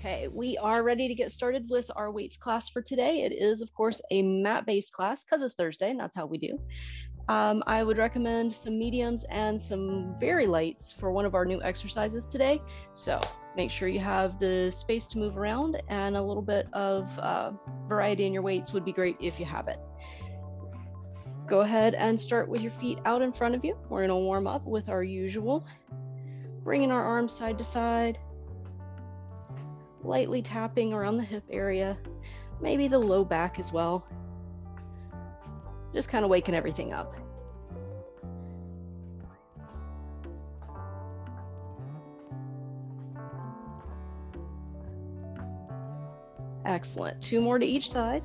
Okay, we are ready to get started with our weights class for today. It is, of course, a mat-based class because it's Thursday and that's how we do. I would recommend some mediums and some very lights for one of our new exercises today. So make sure you have the space to move around, and a little bit of variety in your weights would be great if you have it. Go ahead and start with your feet out in front of you. We're going to warm up with our usual, bringing our arms side to side, lightly tapping around the hip area, maybe the low back as well. Just kind of waking everything up. Excellent. 2 more to each side.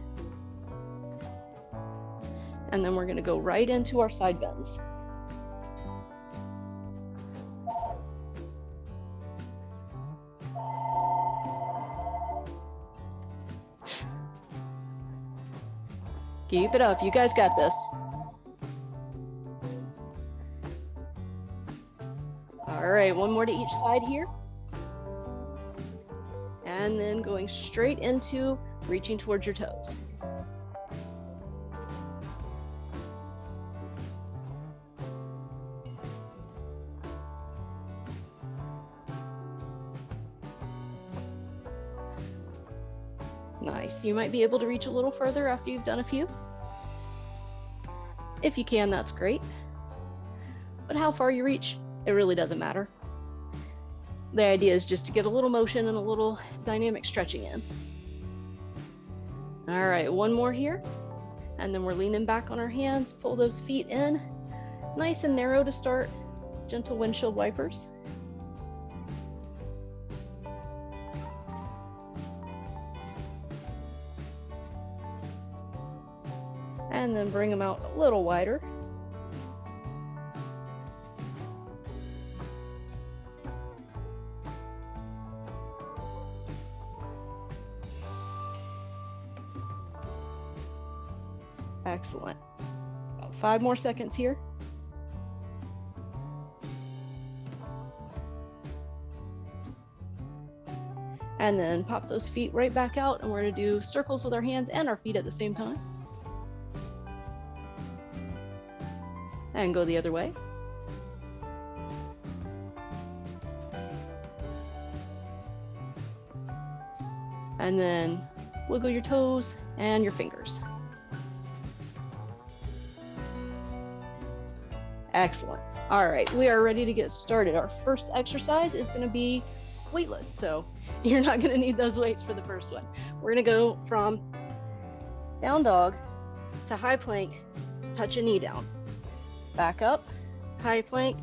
And then we're going to go right into our side bends. Keep it up. You guys got this. All right, 1 more to each side here. And then going straight into reaching towards your toes. Nice. You might be able to reach a little further after you've done a few. If you can, that's great. But how far you reach, it really doesn't matter. The idea is just to get a little motion and a little dynamic stretching in. All right, 1 more here. And then we're leaning back on our hands, pull those feet in. Nice and narrow to start. Gentle windshield wipers. And then bring them out a little wider. Excellent. About 5 more seconds here. And then pop those feet right back out, and we're going to do circles with our hands and our feet at the same time. And go the other way. And then wiggle your toes and your fingers. Excellent. All right, we are ready to get started. Our first exercise is going to be weightless, so you're not going to need those weights for the first one. We're going to go from down dog to high plank, touch a knee down. Back up, high plank,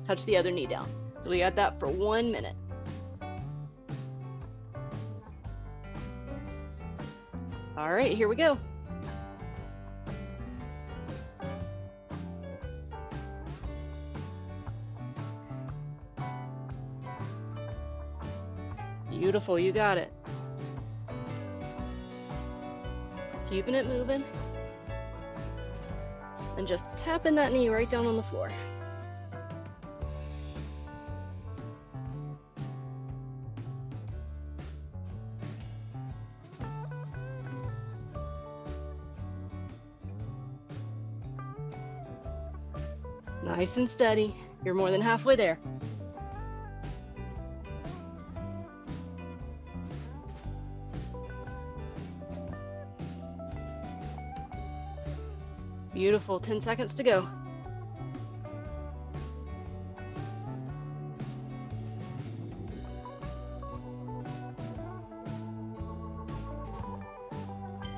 touch the other knee down. So we got that for 1 minute. All right, here we go. Beautiful, you got it. Keeping it moving. And just tapping that knee right down on the floor. Nice and steady. You're more than halfway there. Beautiful, 10 seconds to go.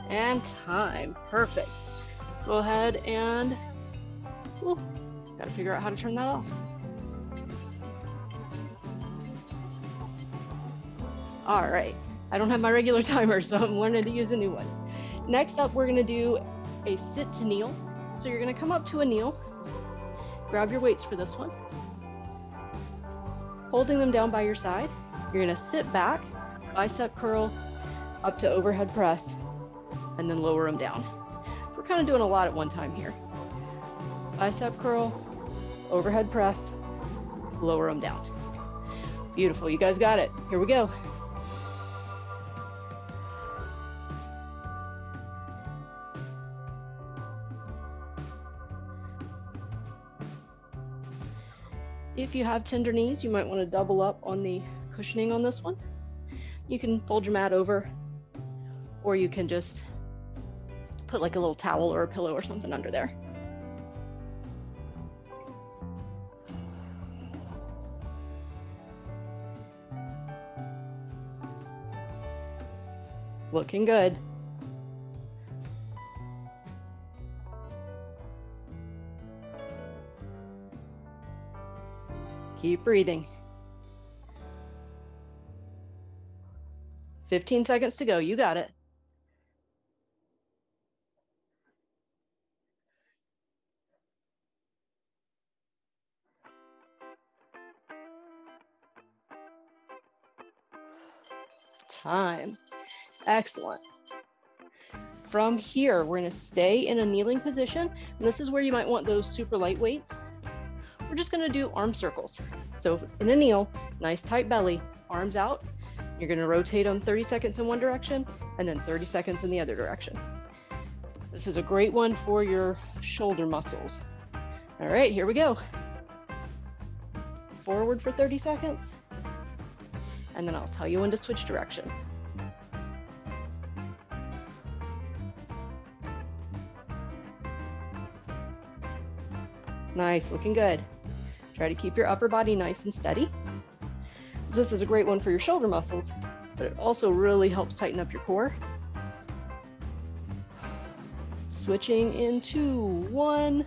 And time, perfect. Go ahead and, gotta figure out how to turn that off. All right, I don't have my regular timer, so I'm learning to use a new one. Next up, we're gonna do a sit to kneel. So you're going to come up to a kneel, grab your weights for this one, holding them down by your side. You're going to sit back, bicep curl up to overhead press, and then lower them down. We're kind of doing a lot at one time here. Bicep curl, overhead press, lower them down. Beautiful, you guys got it. Here we go. If you have tender knees, you might want to double up on the cushioning on this one. You can fold your mat over, or you can just put like a little towel or a pillow or something under there. Looking good. Keep breathing. 15 seconds to go. You got it. Time. Excellent. From here, we're going to stay in a kneeling position. And this is where you might want those super light weights. We're just going to do arm circles. So in a kneel, nice tight belly, arms out. You're going to rotate them 30 seconds in one direction and then 30 seconds in the other direction. This is a great one for your shoulder muscles. All right, here we go. Forward for 30 seconds. And then I'll tell you when to switch directions. Nice, looking good. Try to keep your upper body nice and steady. This is a great one for your shoulder muscles, but it also really helps tighten up your core. Switching into 1,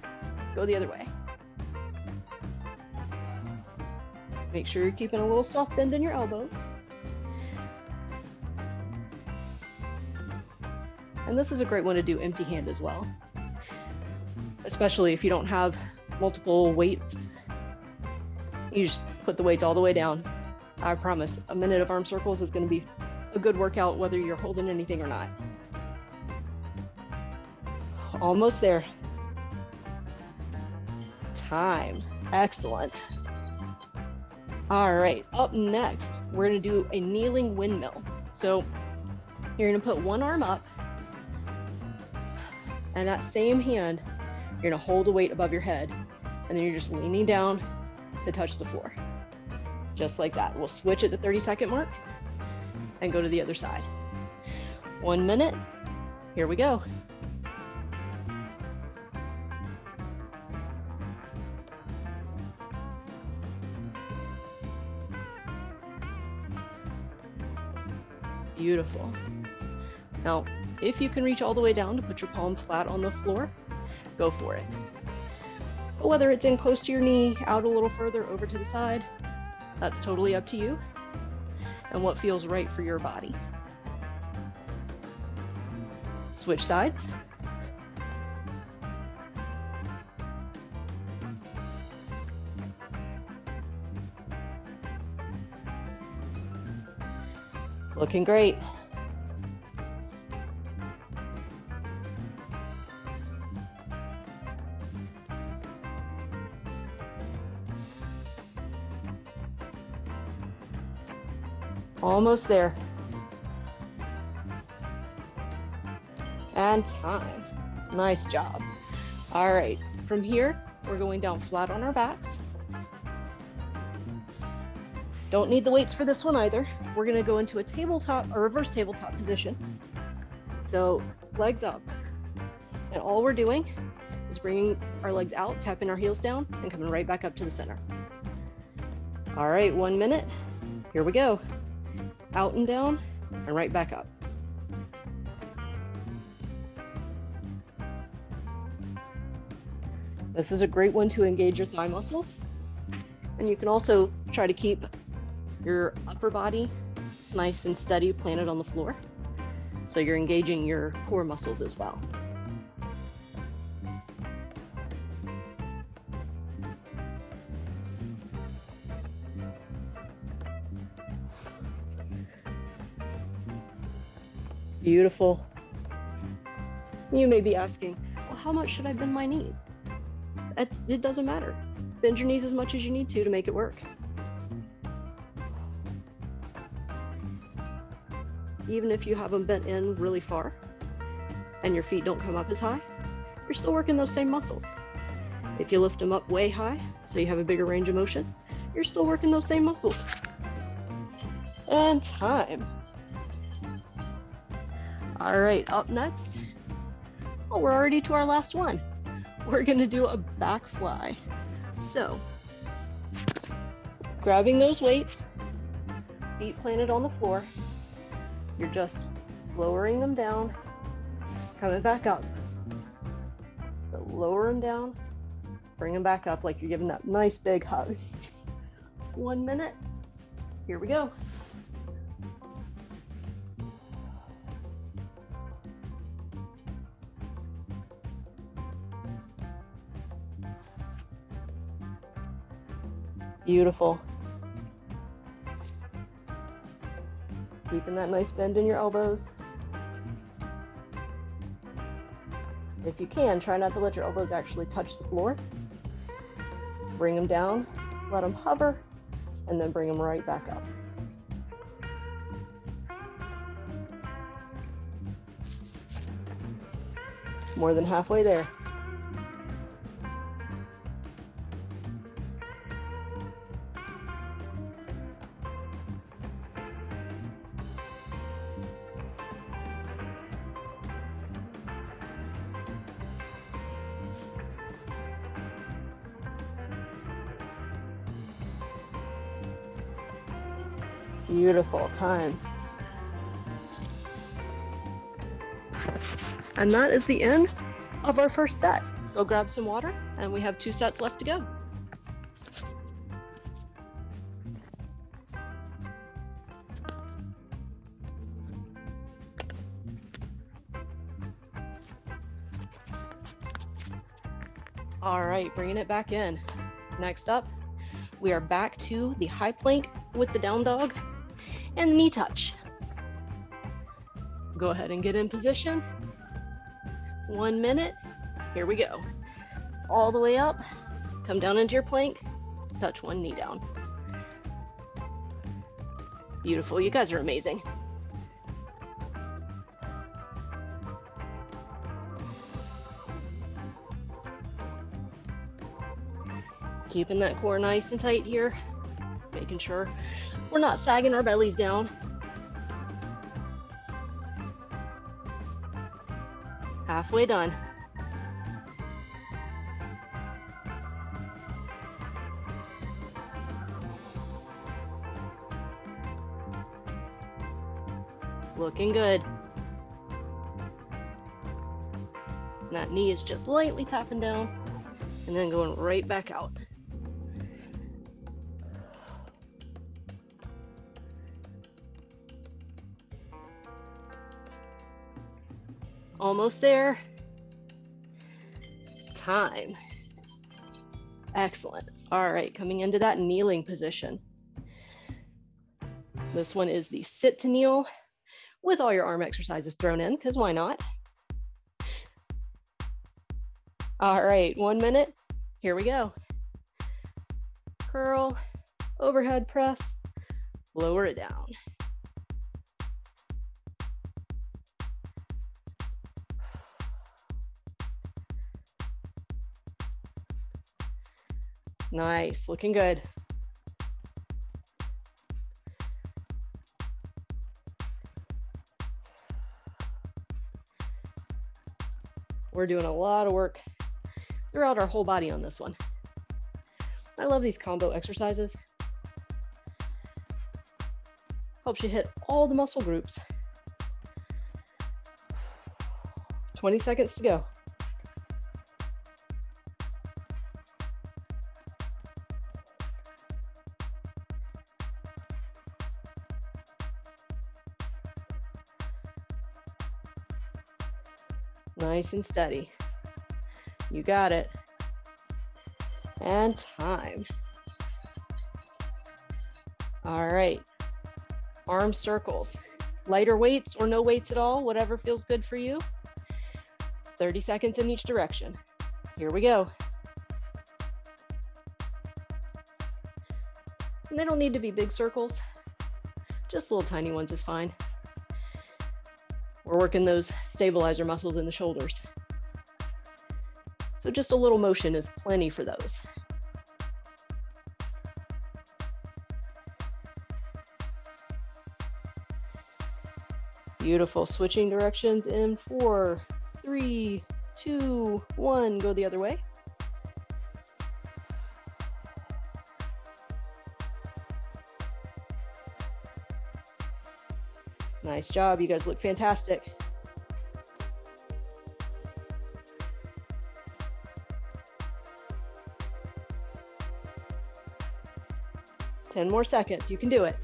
go the other way. Make sure you're keeping a little soft bend in your elbows. And this is a great one to do empty hand as well, especially if you don't have multiple weights. You just put the weights all the way down. I promise, a minute of arm circles is going to be a good workout whether you're holding anything or not. Almost there. Time. Excellent. All right, up next, we're going to do a kneeling windmill. So you're going to put one arm up, and that same hand, you're going to hold a weight above your head, and then you're just leaning down to touch the floor. Just like that. We'll switch at the 30-second mark and go to the other side. 1 minute. Here we go. Beautiful. Now, if you can reach all the way down to put your palm flat on the floor, go for it. But whether it's in close to your knee, out a little further, over to the side, that's totally up to you and what feels right for your body. Switch sides. Looking great. Almost there. And time. Nice job. All right, from here, we're going down flat on our backs. Don't need the weights for this one either. We're gonna go into a tabletop, a reverse tabletop position. So legs up. And all we're doing is bringing our legs out, tapping our heels down, and coming right back up to the center. All right, 1 minute. Here we go. Out and down, and right back up. This is a great one to engage your thigh muscles. And you can also try to keep your upper body nice and steady, planted on the floor. So you're engaging your core muscles as well. Beautiful. You may be asking, well, how much should I bend my knees? It doesn't matter. Bend your knees as much as you need to make it work. Even if you have them bent in really far and your feet don't come up as high, you're still working those same muscles. If you lift them up way high, so you have a bigger range of motion, you're still working those same muscles. And time. All right, up next, oh, we're already to our last one. We're gonna do a back fly. So, grabbing those weights, feet planted on the floor, you're just lowering them down, coming back up. So lower them down, bring them back up like you're giving that nice big hug. 1 minute, here we go. Beautiful. Keeping that nice bend in your elbows. If you can, try not to let your elbows actually touch the floor. Bring them down, let them hover, and then bring them right back up. More than halfway there. Beautiful, time. And that is the end of our first set. Go grab some water, and we have 2 sets left to go. All right, bringing it back in. Next up, we are back to the high plank with the down dog and knee touch. Go ahead and get in position. 1 minute, here we go. All the way up, come down into your plank, touch one knee down. Beautiful, you guys are amazing. Keeping that core nice and tight here, making sure we're not sagging our bellies down. Halfway done. Looking good. And that knee is just lightly tapping down and then going right back out. Almost there. Time. Excellent. All right, coming into that kneeling position. This one is the sit to kneel with all your arm exercises thrown in, because why not? All right, 1 minute. Here we go. Curl, overhead press, lower it down. Nice, looking good. We're doing a lot of work throughout our whole body on this one. I love these combo exercises. Helps you hit all the muscle groups. 20 seconds to go. Nice and steady. You got it. And time. All right. Arm circles. Lighter weights or no weights at all, whatever feels good for you. 30 seconds in each direction. Here we go. And they don't need to be big circles. Just little tiny ones is fine. We're working those stabilizer muscles in the shoulders. So just a little motion is plenty for those. Beautiful. Switching directions in 4, 3, 2, 1. Go the other way. Nice job. You guys look fantastic. Ten more seconds. You can do it.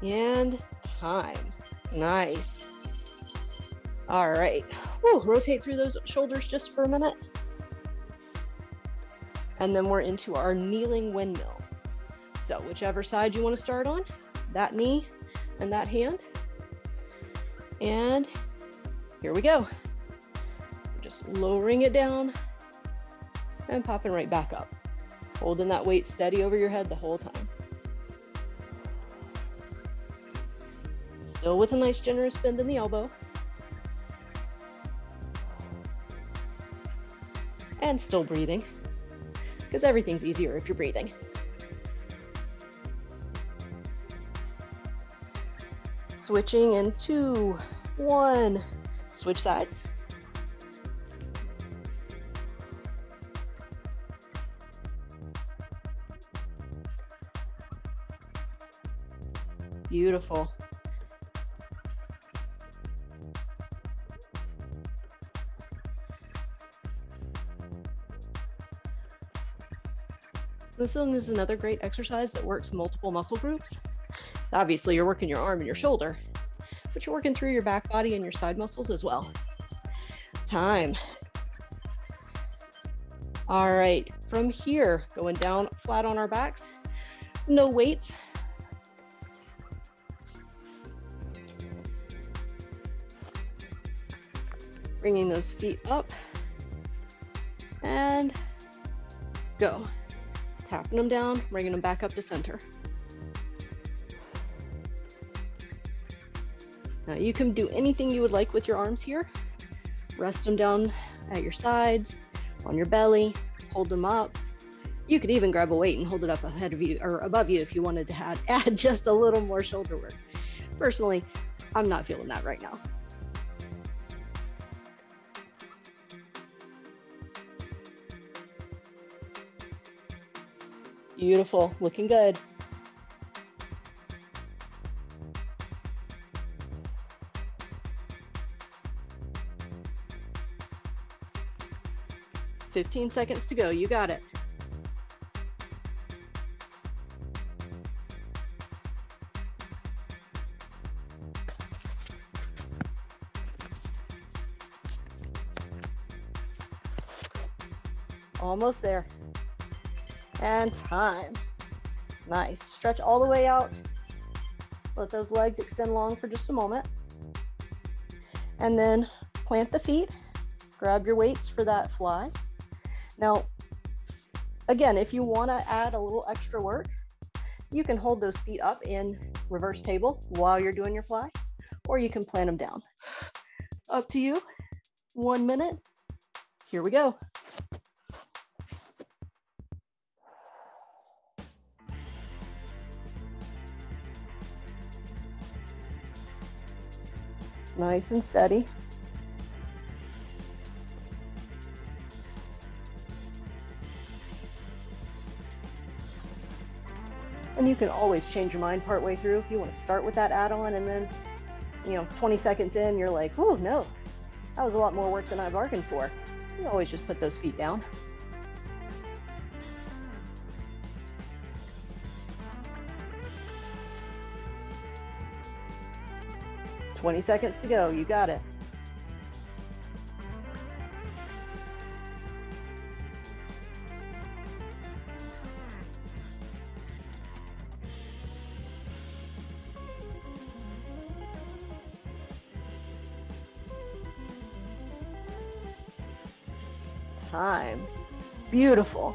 And time. Nice. All right. Whew, rotate through those shoulders just for a minute. And then we're into our kneeling windmill. So whichever side you want to start on, that knee and that hand. And here we go. Just lowering it down and popping right back up. Holding that weight steady over your head the whole time. Still with a nice generous bend in the elbow. And still breathing, because everything's easier if you're breathing. Switching in 2, 1, switch sides. Beautiful. This one is another great exercise that works multiple muscle groups. Obviously, you're working your arm and your shoulder, but you're working through your back body and your side muscles as well. Time. All right, from here, going down flat on our backs, no weights. Bringing those feet up and go. Tapping them down, bringing them back up to center. Now you can do anything you would like with your arms here. Rest them down at your sides, on your belly, hold them up. You could even grab a weight and hold it up ahead of you or above you if you wanted to add just a little more shoulder work. Personally, I'm not feeling that right now. Beautiful, looking good. "15 seconds to go, you got it. Almost there. And time. Nice. Stretch all the way out. Let those legs extend long for just a moment. And then plant the feet. Grab your weights for that fly. Now, again, if you want to add a little extra work, you can hold those feet up in reverse table while you're doing your fly, or you can plant them down. Up to you. 1 minute. Here we go. Nice and steady. And you can always change your mind partway through if you want to start with that add-on and then, 20 seconds in, you're like, oh no, that was a lot more work than I bargained for. You always just put those feet down. "20 seconds to go, you got it. Time. Beautiful.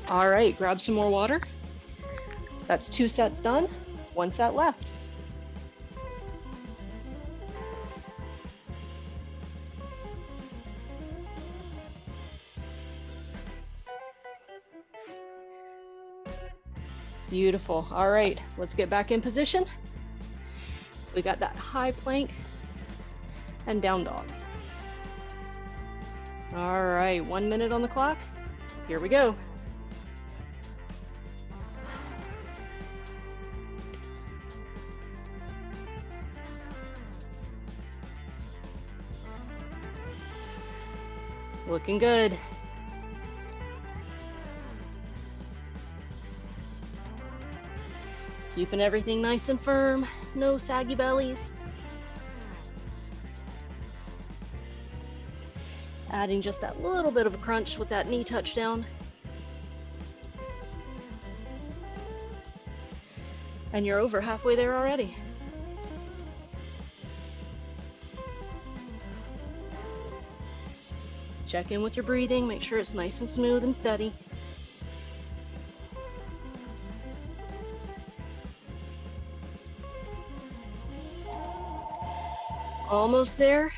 All right, grab some more water. That's 2 sets done, 1 set left. Beautiful. All right, let's get back in position. We got that high plank and down dog. All right, 1 minute on the clock. Here we go. Looking good. Keeping everything nice and firm, no saggy bellies. Adding just that little bit of a crunch with that knee touchdown. And you're over halfway there already. Check in with your breathing, make sure it's nice and smooth and steady. Almost there.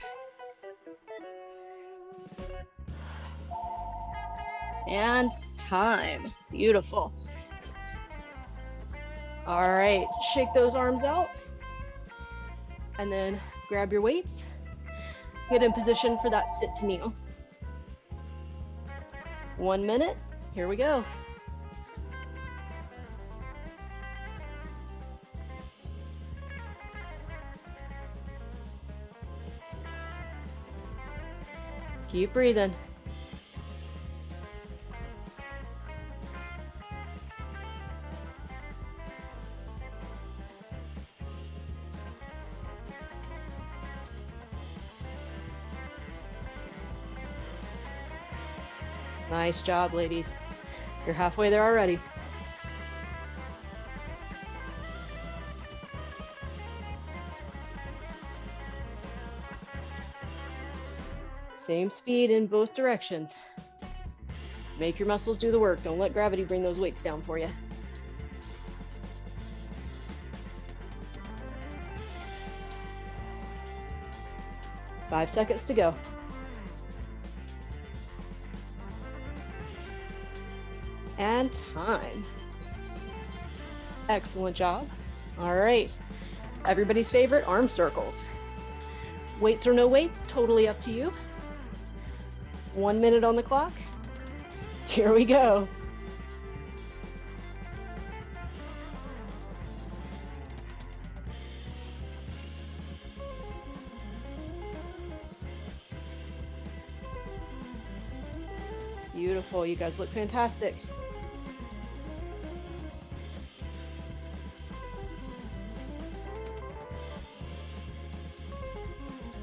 And time. Beautiful. All right, shake those arms out. And then grab your weights. Get in position for that sit to kneel. 1 minute, here we go. Keep breathing. Nice job, ladies. You're halfway there already. Same speed in both directions. Make your muscles do the work. Don't let gravity bring those weights down for you. Five seconds to go. And time. Excellent job. All right. Everybody's favorite, arm circles. Weights or no weights, totally up to you. 1 minute on the clock. Here we go. Beautiful. You guys look fantastic.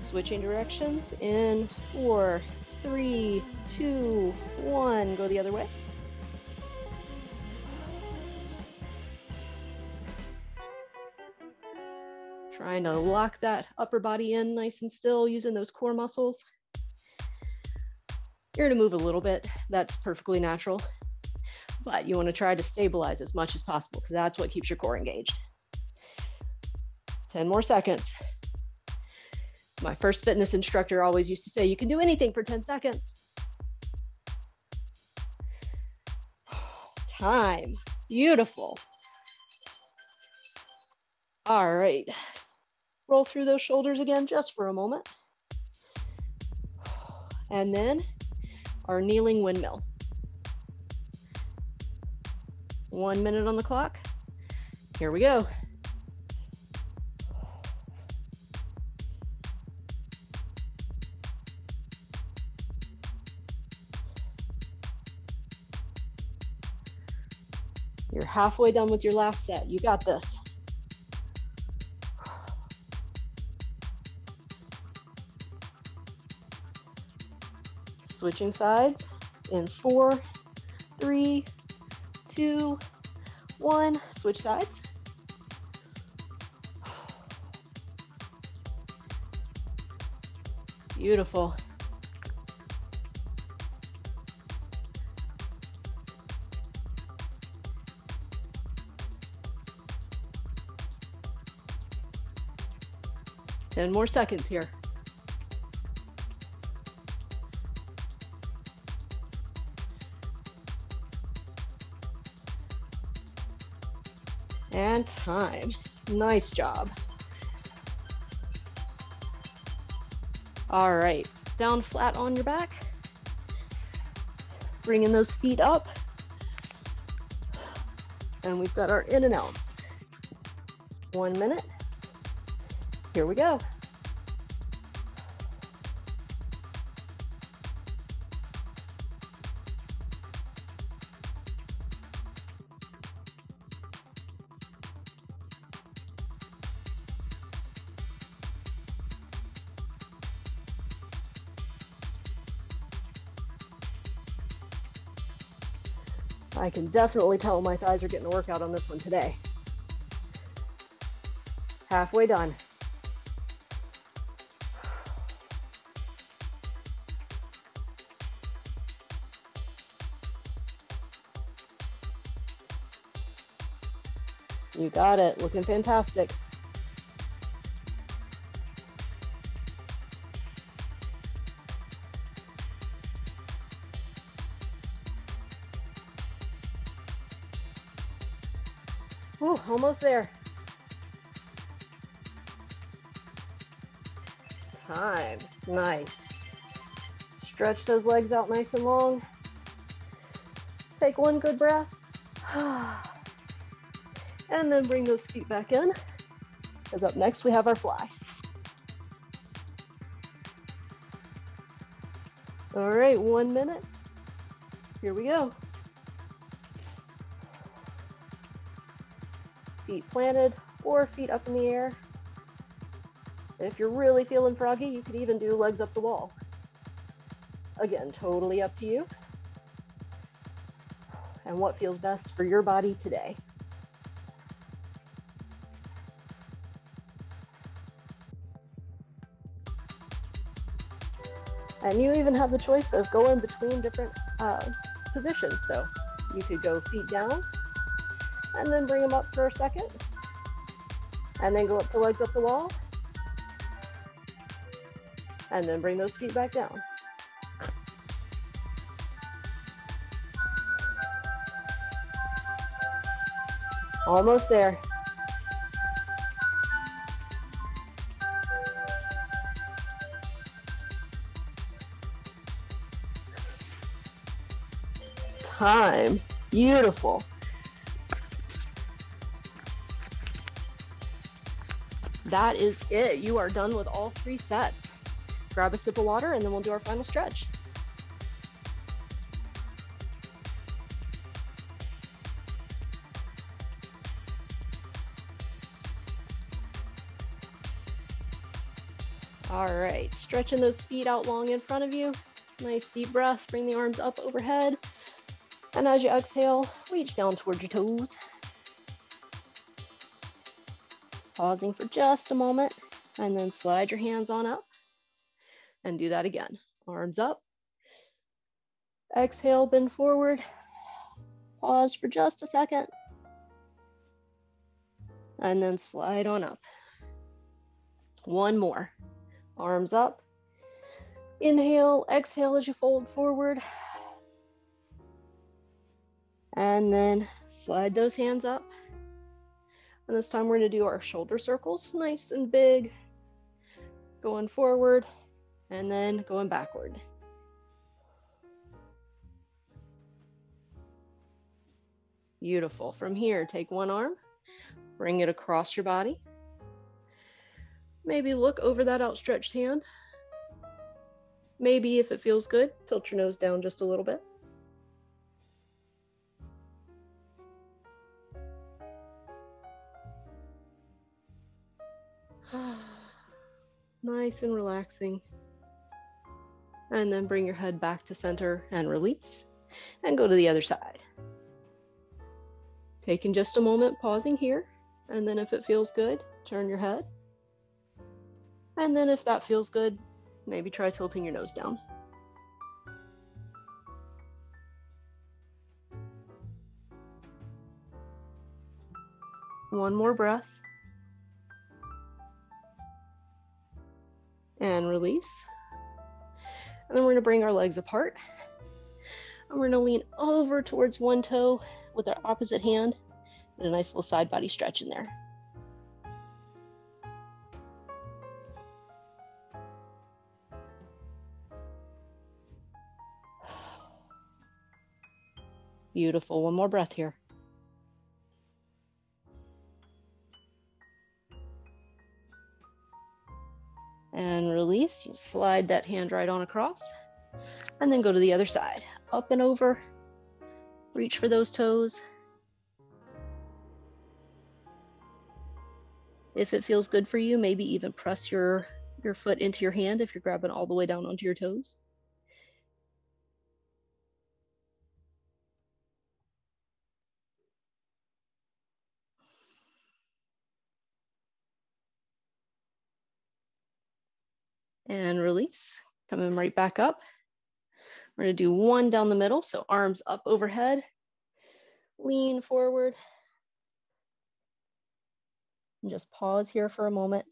Switching directions in 4, 3, 2, 1. Go the other way. Trying to lock that upper body in nice and still using those core muscles. You're going to move a little bit. That's perfectly natural. But you want to try to stabilize as much as possible because that's what keeps your core engaged. 10 more seconds. My first fitness instructor always used to say, you can do anything for 10 seconds. Time. Beautiful. All right. Roll through those shoulders again just for a moment. And then our kneeling windmill. 1 minute on the clock. Here we go. You're halfway done with your last set. You got this. Switching sides in 4, 3, 2, 1. Switch sides. Beautiful. Ten more seconds here. And time. Nice job. All right, down flat on your back. Bringing those feet up. And we've got our in and outs. 1 minute. Here we go. I can definitely tell my thighs are getting a workout on this one today. Halfway done. You got it, looking fantastic. Ooh, almost there. Time, nice. Stretch those legs out nice and long. Take one good breath. And then bring those feet back in, because up next we have our fly. All right, 1 minute. Here we go. Feet planted or feet up in the air. If you're really feeling froggy, you could even do legs up the wall. Again, totally up to you and what feels best for your body today. And you even have the choice of going between different positions. So you could go feet down and then bring them up for a second, and then go up to legs up the wall, and then bring those feet back down. Almost there. Time. Beautiful. That is it. You are done with all 3 sets. Grab a sip of water and then we'll do our final stretch. All right, stretching those feet out long in front of you. Nice deep breath. Bring the arms up overhead. And as you exhale, reach down towards your toes. Pausing for just a moment, and then slide your hands on up and do that again. Arms up. Exhale, bend forward. Pause for just a second. And then slide on up. One more. Arms up. Inhale, exhale as you fold forward. And then slide those hands up. And this time we're going to do our shoulder circles, nice and big, going forward and then going backward. Beautiful. From here, take one arm, bring it across your body. Maybe look over that outstretched hand. Maybe if it feels good, tilt your nose down just a little bit. Nice and relaxing. And then bring your head back to center and release. And go to the other side. Taking just a moment, pausing here. And then if it feels good, turn your head. And then if that feels good, maybe try tilting your nose down. One more breath. And release. And then we're going to bring our legs apart. And we're going to lean over towards one toe with our opposite hand Get a nice little side body stretch in there. Beautiful. One more breath here. And release. You slide that hand right on across. And then go to the other side. Up and over. Reach for those toes. If it feels good for you, maybe even press your foot into your hand if you're grabbing all the way down onto your toes. And release. Coming right back up. We're going to do one down the middle. So arms up overhead. Lean forward. And just pause here for a moment.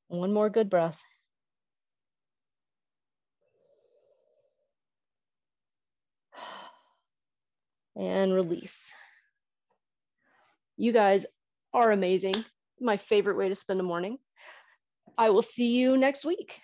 One more good breath. And release. You guys are amazing. My favorite way to spend a morning. I will see you next week.